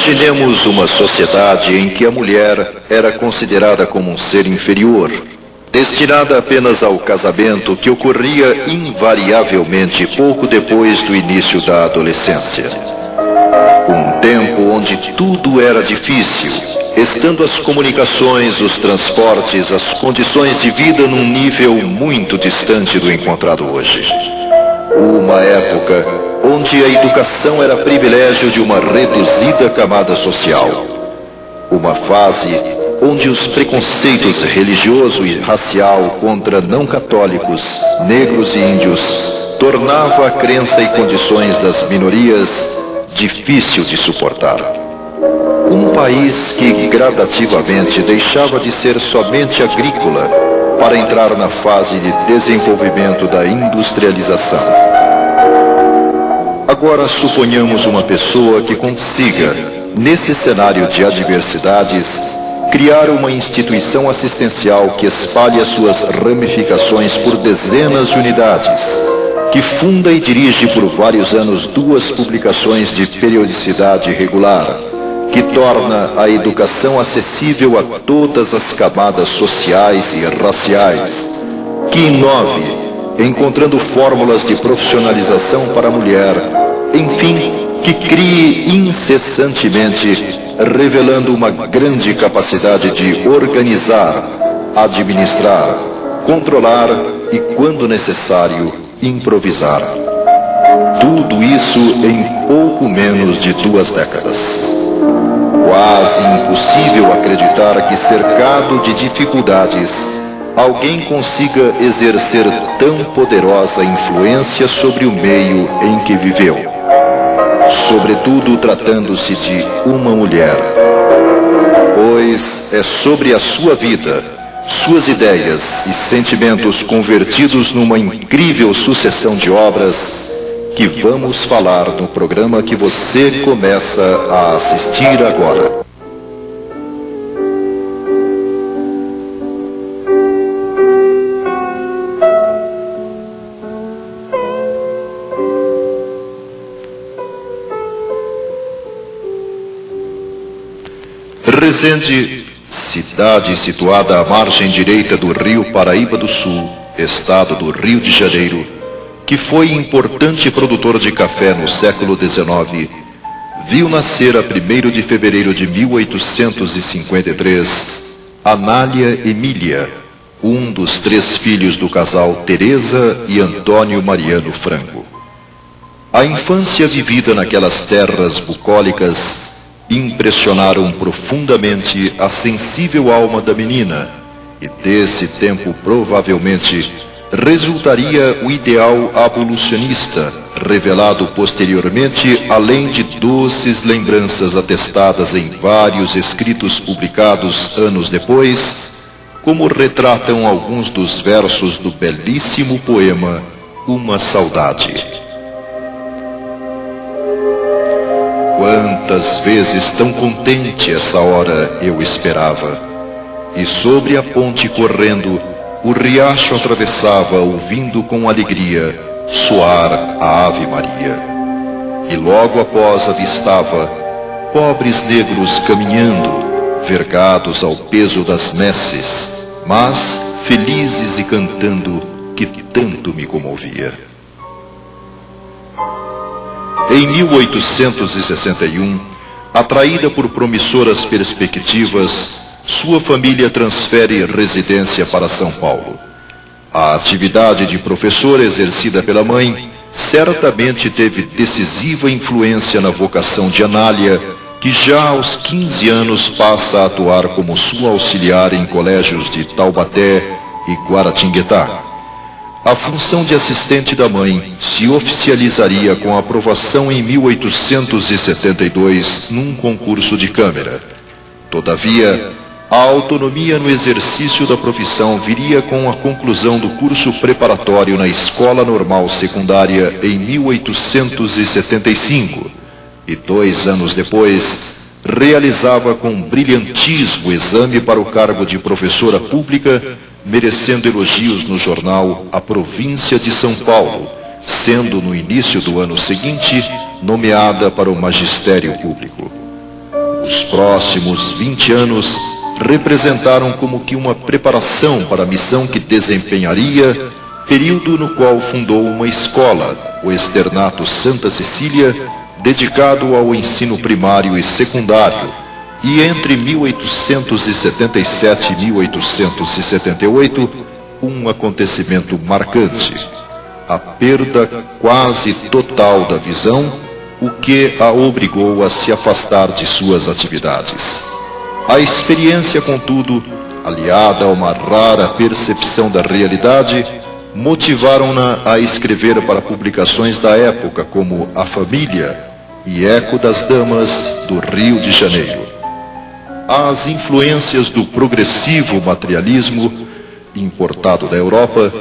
Imaginemos uma sociedade em que a mulher era considerada como um ser inferior, destinada apenas ao casamento que ocorria invariavelmente pouco depois do início da adolescência. Um tempo onde tudo era difícil, estando as comunicações, os transportes, as condições de vida num nível muito distante do encontrado hoje. Uma época onde a educação era privilégio de uma reduzida camada social. Uma fase onde os preconceitos religioso e racial contra não católicos, negros e índios tornava a crença e condições das minorias difícil de suportar. Um país que gradativamente deixava de ser somente agrícola para entrar na fase de desenvolvimento da industrialização. Agora suponhamos uma pessoa que consiga, nesse cenário de adversidades, criar uma instituição assistencial que espalhe as suas ramificações por dezenas de unidades, que funda e dirige por vários anos 2 publicações de periodicidade regular, que torna a educação acessível a todas as camadas sociais e raciais, que inove, encontrando fórmulas de profissionalização para a mulher, enfim, que crie incessantemente, revelando uma grande capacidade de organizar, administrar, controlar e, quando necessário, improvisar. Tudo isso em pouco menos de 2 décadas. Quase impossível acreditar que, cercado de dificuldades, alguém consiga exercer tão poderosa influência sobre o meio em que viveu. Sobretudo tratando-se de uma mulher. Pois é sobre a sua vida, suas ideias e sentimentos convertidos numa incrível sucessão de obras que vamos falar no programa que você começa a assistir agora. Resende, cidade situada à margem direita do rio Paraíba do Sul, estado do Rio de Janeiro, que foi importante produtor de café no século XIX, viu nascer a 1º de fevereiro de 1853 Anália Emília, um dos 3 filhos do casal Teresa e Antônio Mariano Franco. A infância vivida naquelas terras bucólicas impressionaram profundamente a sensível alma da menina, e desse tempo provavelmente resultaria o ideal abolicionista, revelado posteriormente, além de doces lembranças atestadas em vários escritos publicados anos depois, como retratam alguns dos versos do belíssimo poema Uma Saudade. Quantas vezes tão contente essa hora eu esperava, e sobre a ponte correndo, o riacho atravessava, ouvindo com alegria soar a Ave Maria. E logo após avistava pobres negros caminhando, vergados ao peso das messes, mas felizes e cantando, que tanto me comovia. Em 1861, atraída por promissoras perspectivas, sua família transfere residência para São Paulo. A atividade de professor exercida pela mãe certamente teve decisiva influência na vocação de Anália, que já aos 15 anos passa a atuar como sua auxiliar em colégios de Taubaté e Guaratinguetá. A função de assistente da mãe se oficializaria com a aprovação em 1872 num concurso de câmara. Todavia, a autonomia no exercício da profissão viria com a conclusão do curso preparatório na Escola Normal Secundária em 1875, e 2 anos depois realizava com brilhantismo o exame para o cargo de professora pública, merecendo elogios no jornal A Província de São Paulo, sendo no início do ano seguinte nomeada para o magistério público. Os próximos 20 anos representaram como que uma preparação para a missão que desempenharia, período no qual fundou uma escola, o Externato Santa Cecília, dedicado ao ensino primário e secundário, e entre 1877 e 1878, um acontecimento marcante: a perda quase total da visão, o que a obrigou a se afastar de suas atividades. A experiência, contudo, aliada a uma rara percepção da realidade, motivaram-na a escrever para publicações da época como A Família e Eco das Damas do Rio de Janeiro. As influências do progressivo materialismo, importado da Europa,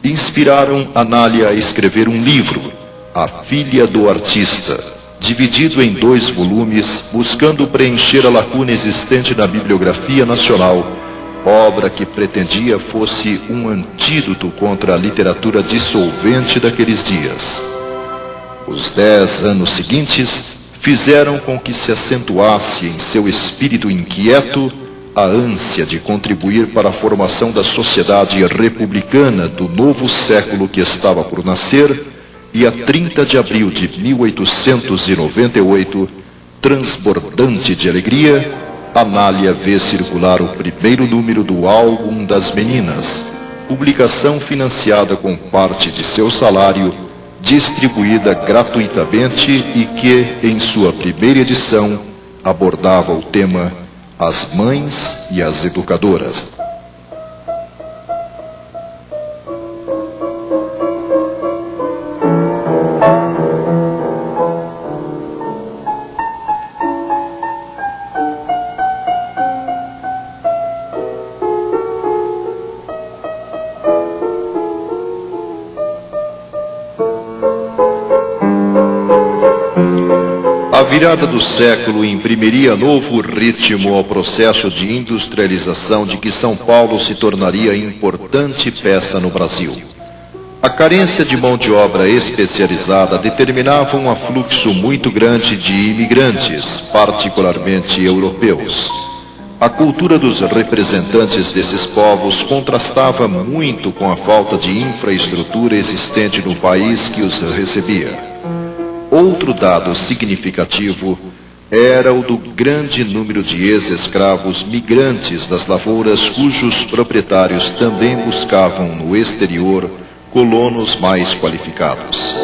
inspiraram Anália a escrever um livro, A Filha do Artista, dividido em 2 volumes, buscando preencher a lacuna existente na bibliografia nacional, obra que pretendia fosse um antídoto contra a literatura dissolvente daqueles dias. Os 10 anos seguintes fizeram com que se acentuasse em seu espírito inquieto a ânsia de contribuir para a formação da sociedade republicana do novo século que estava por nascer, e a 30 de abril de 1898, transbordante de alegria, Anália vê circular o primeiro número do Álbum das Meninas, publicação financiada com parte de seu salário, distribuída gratuitamente e que, em sua primeira edição, abordava o tema As Mães e as Educadoras. A virada do século imprimiria novo ritmo ao processo de industrialização de que São Paulo se tornaria importante peça no Brasil. A carência de mão de obra especializada determinava um afluxo muito grande de imigrantes, particularmente europeus. A cultura dos representantes desses povos contrastava muito com a falta de infraestrutura existente no país que os recebia. Outro dado significativo era o do grande número de ex-escravos migrantes das lavouras cujos proprietários também buscavam no exterior colonos mais qualificados.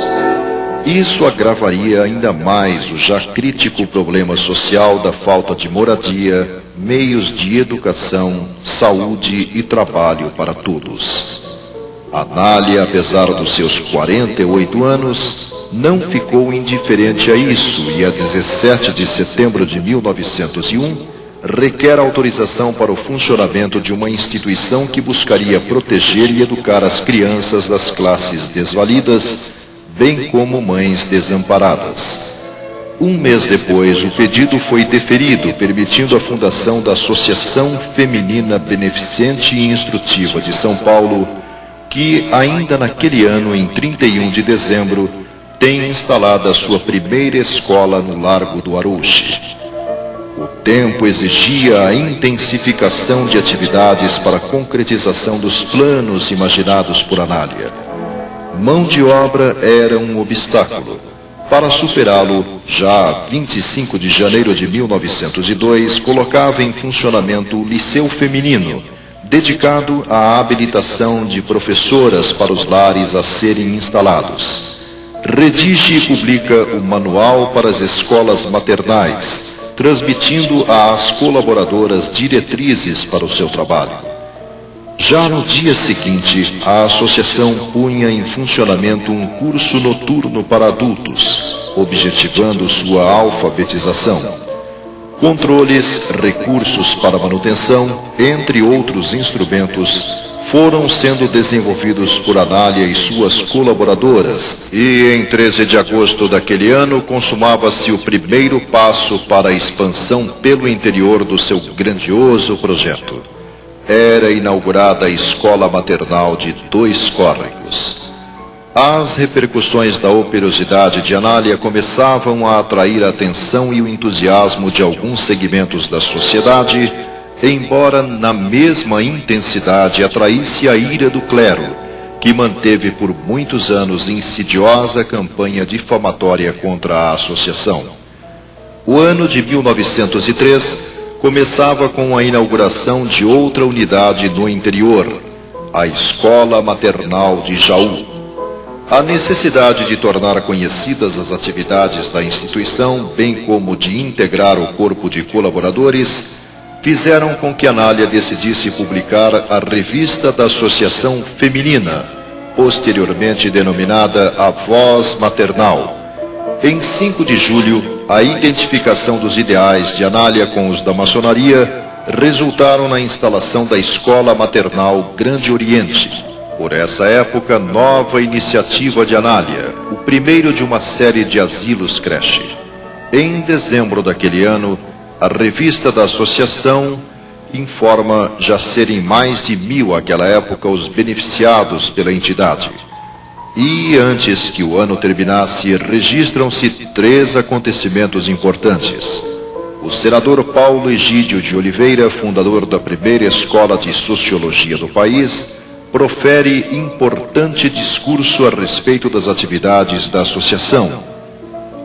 Isso agravaria ainda mais o já crítico problema social da falta de moradia, meios de educação, saúde e trabalho para todos. Anália, apesar dos seus 48 anos, não ficou indiferente a isso e, a 17 de setembro de 1901, requer autorização para o funcionamento de uma instituição que buscaria proteger e educar as crianças das classes desvalidas, bem como mães desamparadas. Um mês depois, o pedido foi deferido, permitindo a fundação da Associação Feminina Beneficente e Instrutiva de São Paulo, que, ainda naquele ano, em 31 de dezembro, tem instalada a sua primeira escola no Largo do Arouche. O tempo exigia a intensificação de atividades para a concretização dos planos imaginados por Anália. Mão de obra era um obstáculo. Para superá-lo, já 25 de janeiro de 1902, colocava em funcionamento o Liceu Feminino, dedicado à habilitação de professoras para os lares a serem instalados. Redige e publica o Manual para as Escolas Maternais, transmitindo às colaboradoras diretrizes para o seu trabalho. Já no dia seguinte, a associação punha em funcionamento um curso noturno para adultos, objetivando sua alfabetização. Controles, recursos para manutenção, entre outros instrumentos, foram sendo desenvolvidos por Anália e suas colaboradoras, e em 13 de agosto daquele ano consumava-se o primeiro passo para a expansão pelo interior do seu grandioso projeto. Era inaugurada a Escola Maternal de 2 Córregos. As repercussões da operosidade de Anália começavam a atrair a atenção e o entusiasmo de alguns segmentos da sociedade, embora na mesma intensidade atraísse a ira do clero, que manteve por muitos anos insidiosa campanha difamatória contra a associação. O ano de 1903 começava com a inauguração de outra unidade no interior, a Escola Maternal de Jaú. A necessidade de tornar conhecidas as atividades da instituição, bem como de integrar o corpo de colaboradores, fizeram com que Anália decidisse publicar a revista da Associação Feminina, posteriormente denominada A Voz Maternal. Em 5 de julho, a identificação dos ideais de Anália com os da maçonaria resultaram na instalação da Escola Maternal Grande Oriente. Por essa época, nova iniciativa de Anália, o primeiro de uma série de asilos creche. Em dezembro daquele ano, a revista da associação informa já serem mais de 1.000 àquela época os beneficiados pela entidade. E antes que o ano terminasse, registram-se 3 acontecimentos importantes. O senador Paulo Egídio de Oliveira, fundador da primeira escola de sociologia do país, profere importante discurso a respeito das atividades da associação.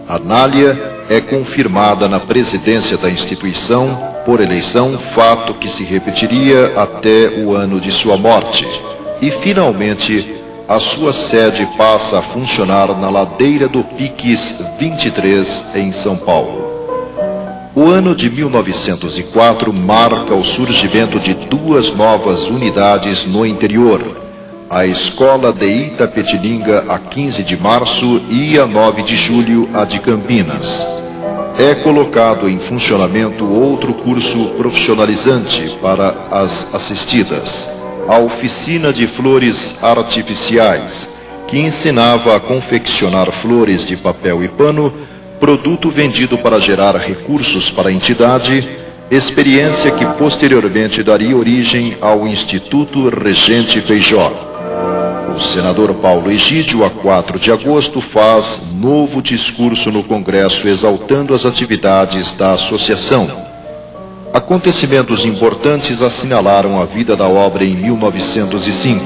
Anália é confirmada na presidência da instituição por eleição, fato que se repetiria até o ano de sua morte. E, finalmente, a sua sede passa a funcionar na ladeira do Piques 23, em São Paulo. O ano de 1904 marca o surgimento de 2 novas unidades no interior, a Escola de Itapetininga a 15 de março e a 9 de julho a de Campinas. É colocado em funcionamento outro curso profissionalizante para as assistidas, a Oficina de Flores Artificiais, que ensinava a confeccionar flores de papel e pano, produto vendido para gerar recursos para a entidade, experiência que posteriormente daria origem ao Instituto Regente Feijó. O senador Paulo Egídio, a 4 de agosto, faz novo discurso no Congresso exaltando as atividades da associação. Acontecimentos importantes assinalaram a vida da obra em 1905.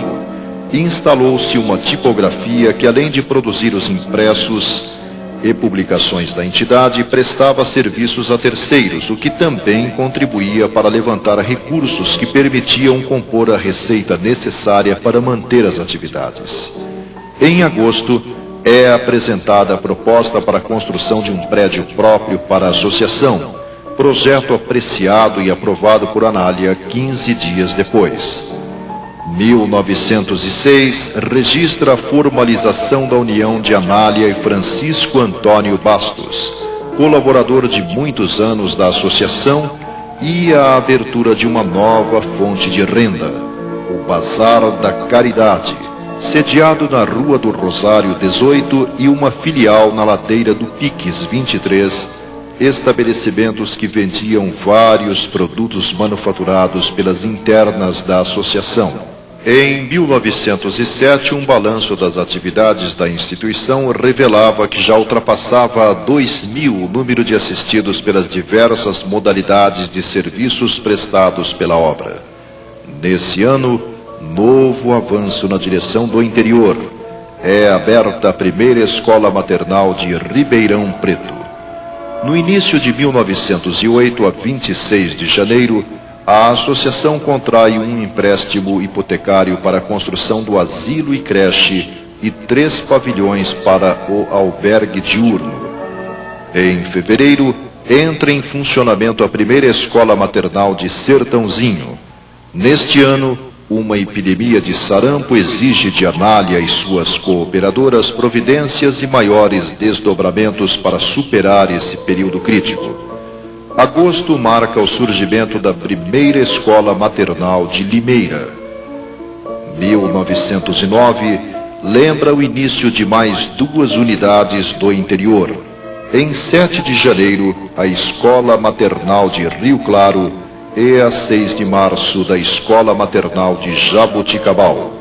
Instalou-se uma tipografia que, além de produzir os impressos e publicações da entidade, prestava serviços a terceiros, o que também contribuía para levantar recursos que permitiam compor a receita necessária para manter as atividades. Em agosto, é apresentada a proposta para a construção de um prédio próprio para a associação, projeto apreciado e aprovado por Anália 15 dias depois. 1906 registra a formalização da união de Anália e Francisco Antônio Bastos, colaborador de muitos anos da associação, e a abertura de uma nova fonte de renda, o Bazar da Caridade, sediado na Rua do Rosário 18 e uma filial na ladeira do Piques 23, estabelecimentos que vendiam vários produtos manufaturados pelas internas da associação. Em 1907, um balanço das atividades da instituição revelava que já ultrapassava 2.000 o número de assistidos pelas diversas modalidades de serviços prestados pela obra. Nesse ano, novo avanço na direção do interior. É aberta a primeira escola maternal de Ribeirão Preto. No início de 1908, a 26 de janeiro, a associação contrai um empréstimo hipotecário para a construção do asilo e creche e 3 pavilhões para o albergue diurno. Em fevereiro, entra em funcionamento a primeira escola maternal de Sertãozinho. Neste ano, uma epidemia de sarampo exige de Anália e suas cooperadoras providências e maiores desdobramentos para superar esse período crítico. Agosto marca o surgimento da primeira escola maternal de Limeira. 1909 lembra o início de mais 2 unidades do interior. Em 7 de janeiro, a Escola Maternal de Rio Claro e a 6 de março da Escola Maternal de Jaboticabal.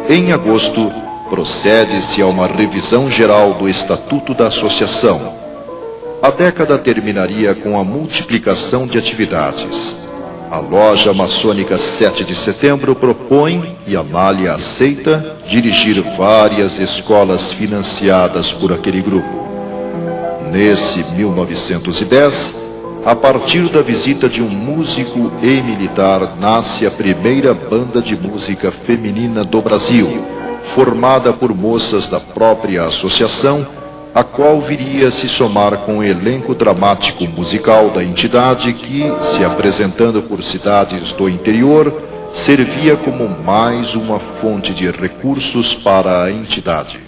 Em agosto, procede-se a uma revisão geral do Estatuto da Associação. A década terminaria com a multiplicação de atividades. A loja maçônica 7 de setembro propõe, e Amália aceita, dirigir várias escolas financiadas por aquele grupo. Nesse 1910, a partir da visita de um músico e militar, nasce a primeira banda de música feminina do Brasil, formada por moças da própria associação, a qual viria a se somar com o elenco dramático musical da entidade que, se apresentando por cidades do interior, servia como mais uma fonte de recursos para a entidade.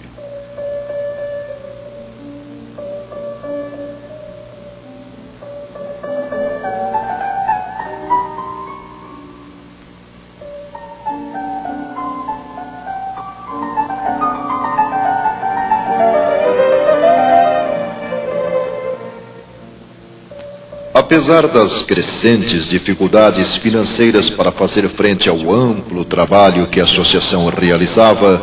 Apesar das crescentes dificuldades financeiras para fazer frente ao amplo trabalho que a associação realizava,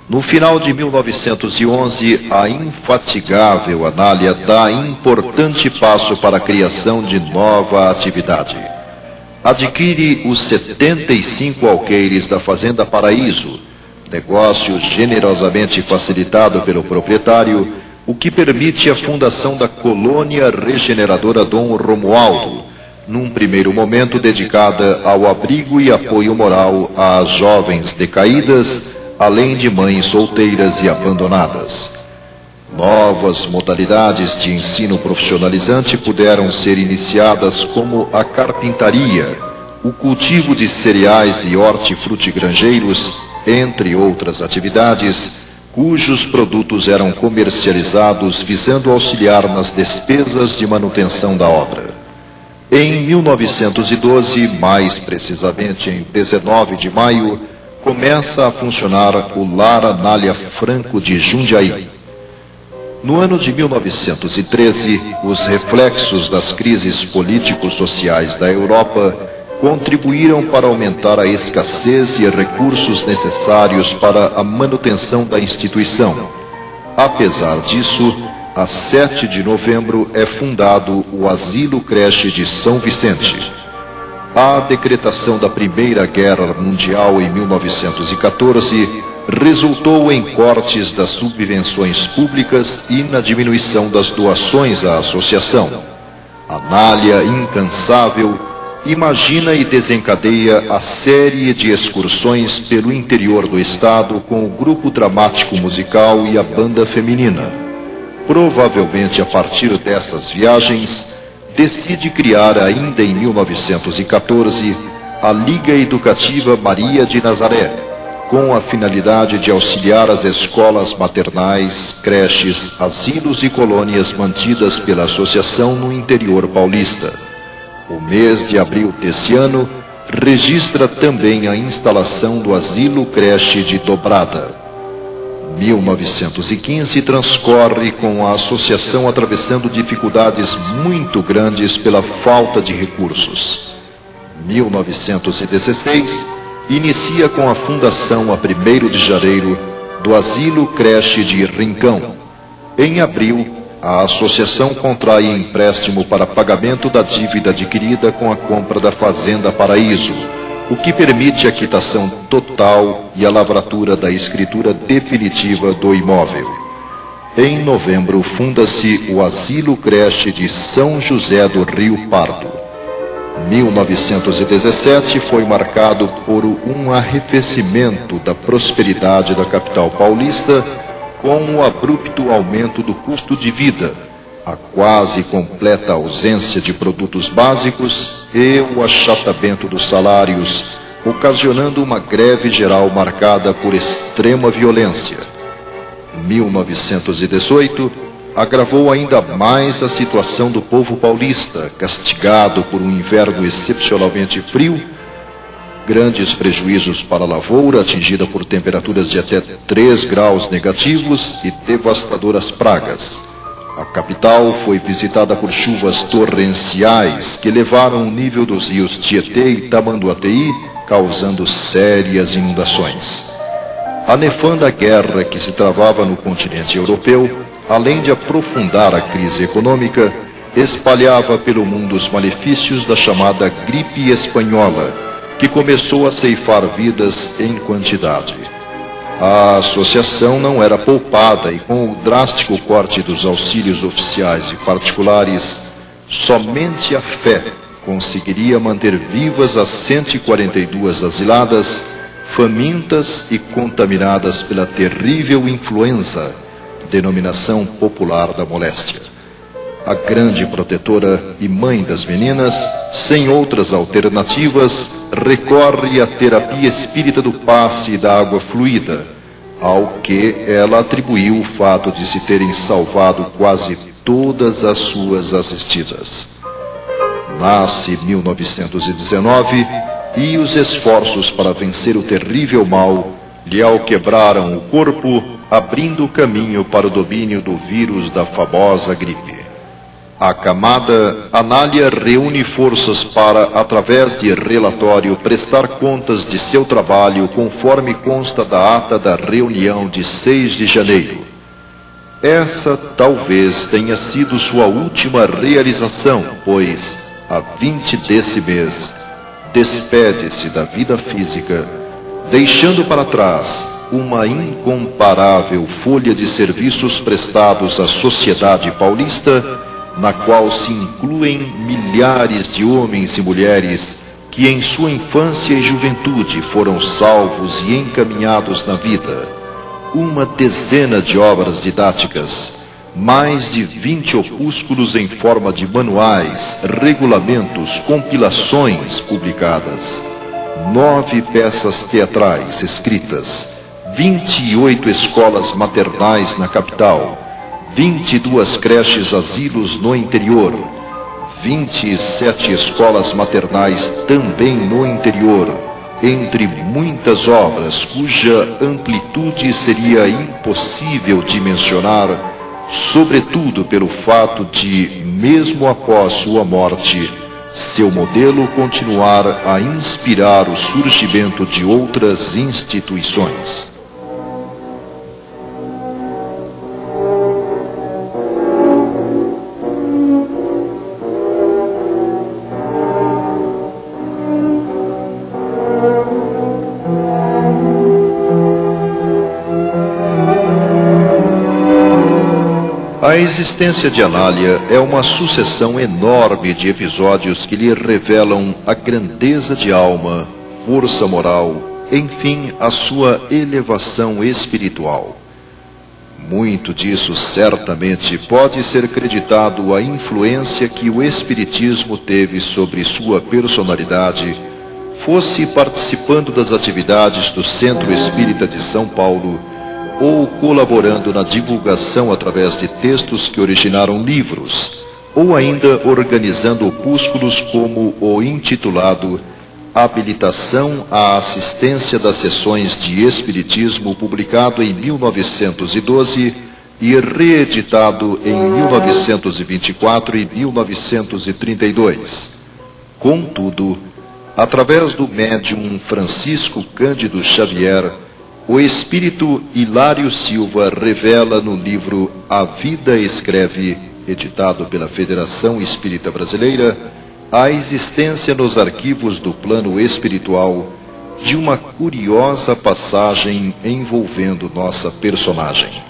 no final de 1911, a infatigável Anália dá importante passo para a criação de nova atividade. Adquire os 75 alqueires da Fazenda Paraíso, negócio generosamente facilitado pelo proprietário, o que permite a fundação da Colônia Regeneradora Dom Romualdo, num primeiro momento dedicada ao abrigo e apoio moral às jovens decaídas, além de mães solteiras e abandonadas. Novas modalidades de ensino profissionalizante puderam ser iniciadas, como a carpintaria, o cultivo de cereais e hortifrutigranjeiros, entre outras atividades, cujos produtos eram comercializados visando auxiliar nas despesas de manutenção da obra. Em 1912, mais precisamente em 19 de maio, começa a funcionar o Lar Anália Franco de Jundiaí. No ano de 1913, os reflexos das crises político-sociais da Europa contribuíram para aumentar a escassez e recursos necessários para a manutenção da instituição. Apesar disso, a 7 de novembro é fundado o Asilo Creche de São Vicente. A decretação da Primeira Guerra Mundial em 1914 resultou em cortes das subvenções públicas e na diminuição das doações à associação. Anália, incansável, imagina e desencadeia a série de excursões pelo interior do estado com o grupo dramático musical e a banda feminina. Provavelmente a partir dessas viagens, decide criar ainda em 1914 a Liga Educativa Maria de Nazaré, com a finalidade de auxiliar as escolas maternais, creches, asilos e colônias mantidas pela associação no interior paulista. O mês de abril desse ano registra também a instalação do Asilo Creche de Dobrada. 1915 transcorre com a associação atravessando dificuldades muito grandes pela falta de recursos. 1916 inicia com a fundação, a 1º de janeiro, do Asilo Creche de Rincão. Em abril, a associação contrai empréstimo para pagamento da dívida adquirida com a compra da Fazenda Paraíso, o que permite a quitação total e a lavratura da escritura definitiva do imóvel. Em novembro, funda-se o Asilo Creche de São José do Rio Pardo. 1917 foi marcado por um arrefecimento da prosperidade da capital paulista, com o abrupto aumento do custo de vida, a quase completa ausência de produtos básicos e o achatamento dos salários, ocasionando uma greve geral marcada por extrema violência. 1918 agravou ainda mais a situação do povo paulista, castigado por um inverno excepcionalmente frio, grandes prejuízos para a lavoura, atingida por temperaturas de até 3 graus negativos e devastadoras pragas. A capital foi visitada por chuvas torrenciais que levaram o nível dos rios Tietê e Tamanduateí, causando sérias inundações. A nefanda guerra que se travava no continente europeu, além de aprofundar a crise econômica, espalhava pelo mundo os malefícios da chamada gripe espanhola, que começou a ceifar vidas em quantidade. A associação não era poupada e, com o drástico corte dos auxílios oficiais e particulares, somente a fé conseguiria manter vivas as 142 asiladas, famintas e contaminadas pela terrível influenza, denominação popular da moléstia. A grande protetora e mãe das meninas, sem outras alternativas, recorre à terapia espírita do passe e da água fluida, ao que ela atribuiu o fato de se terem salvado quase todas as suas assistidas. Nasce 1919 e os esforços para vencer o terrível mal lhe alquebraram o corpo, abrindo o caminho para o domínio do vírus da famosa gripe. Acamada, Anália reúne forças para, através de relatório, prestar contas de seu trabalho conforme consta da ata da reunião de 6 de janeiro. Essa talvez tenha sido sua última realização, pois, a 20 desse mês, despede-se da vida física, deixando para trás uma incomparável folha de serviços prestados à sociedade paulista, na qual se incluem milhares de homens e mulheres que em sua infância e juventude foram salvos e encaminhados na vida, uma dezena de obras didáticas, mais de 20 opúsculos em forma de manuais, regulamentos, compilações publicadas, 9 peças teatrais escritas, 28 escolas maternais na capital, 22 creches asilos no interior, 27 escolas maternais também no interior, entre muitas obras cuja amplitude seria impossível de mencionar, sobretudo pelo fato de, mesmo após sua morte, seu modelo continuar a inspirar o surgimento de outras instituições. A existência de Anália é uma sucessão enorme de episódios que lhe revelam a grandeza de alma, força moral, enfim, a sua elevação espiritual. Muito disso certamente pode ser creditado à influência que o Espiritismo teve sobre sua personalidade, fosse participando das atividades do Centro Espírita de São Paulo, ou colaborando na divulgação através de textos que originaram livros, ou ainda organizando opúsculos como o intitulado Habilitação à Assistência das Sessões de Espiritismo, publicado em 1912 e reeditado em 1924 e 1932. Contudo, através do médium Francisco Cândido Xavier, o espírito Hilário Silva revela no livro A Vida Escreve, editado pela Federação Espírita Brasileira, a existência nos arquivos do plano espiritual de uma curiosa passagem envolvendo nossa personagem.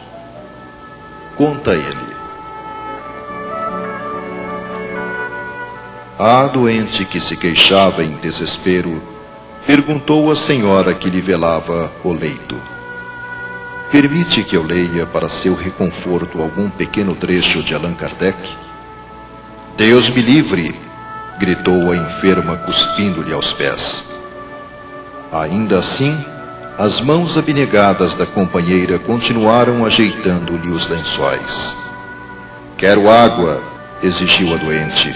Conta ele. A doente que se queixava em desespero perguntou à senhora que lhe velava o leito: permite que eu leia para seu reconforto algum pequeno trecho de Allan Kardec? Deus me livre! Gritou a enferma, cuspindo-lhe aos pés. Ainda assim, as mãos abnegadas da companheira continuaram ajeitando-lhe os lençóis. Quero água! Exigiu a doente.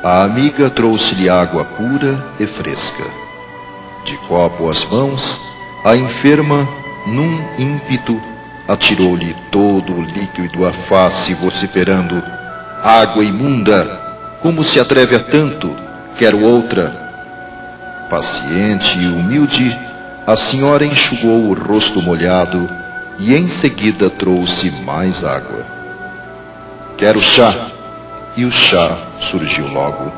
A amiga trouxe-lhe água pura e fresca. De copo às mãos, a enferma, num ímpeto, atirou-lhe todo o líquido à face, vociferando: água imunda! Como se atreve a tanto? Quero outra. Paciente e humilde, A senhora enxugou o rosto molhado e em seguida trouxe mais água. Quero chá. E o chá surgiu logo.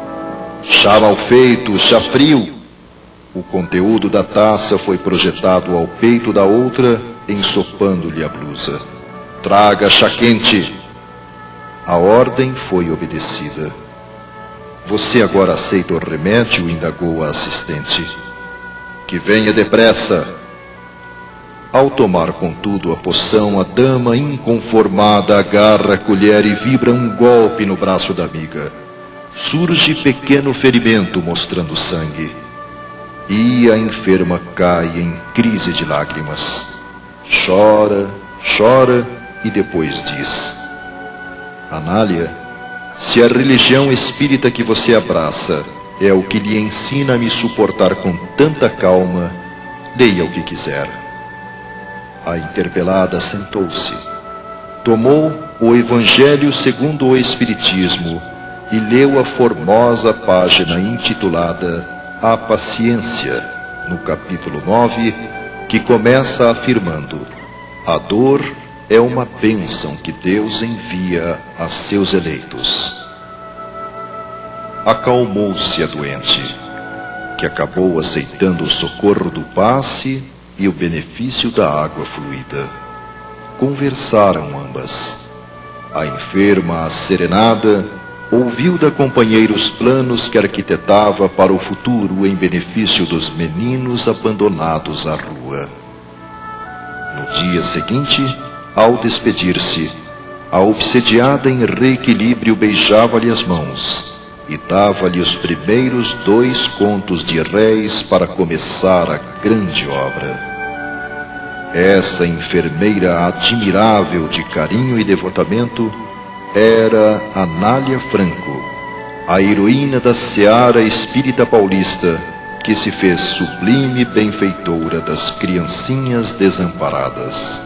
Chá mal feito, chá frio. O conteúdo da taça foi projetado ao peito da outra, ensopando-lhe a blusa. Traga chá quente. A ordem foi obedecida. Você agora aceita o remédio? Indagou a assistente. Que venha depressa. Ao tomar, contudo, a poção, a dama inconformada agarra a colher e vibra um golpe no braço da amiga. Surge pequeno ferimento mostrando sangue. E a enferma cai em crise de lágrimas. Chora, chora e depois diz: Anália, se a religião espírita que você abraça é o que lhe ensina a me suportar com tanta calma, leia o que quiser. A interpelada sentou-se, tomou o Evangelho segundo o Espiritismo e leu a formosa página intitulada A Paciência, no capítulo 9, que começa afirmando: a dor é uma bênção que Deus envia a seus eleitos. Acalmou-se a doente, que acabou aceitando o socorro do passe e o benefício da água fluida. Conversaram ambas. A enferma, asserenada, ouviu da companheira os planos que arquitetava para o futuro em benefício dos meninos abandonados à rua. No dia seguinte, ao despedir-se, a obsediada em reequilíbrio beijava-lhe as mãos e dava-lhe os primeiros 2 contos de réis para começar a grande obra. Essa enfermeira admirável de carinho e devotamento era Anália Franco, a heroína da seara espírita paulista, que se fez sublime benfeitora das criancinhas desamparadas.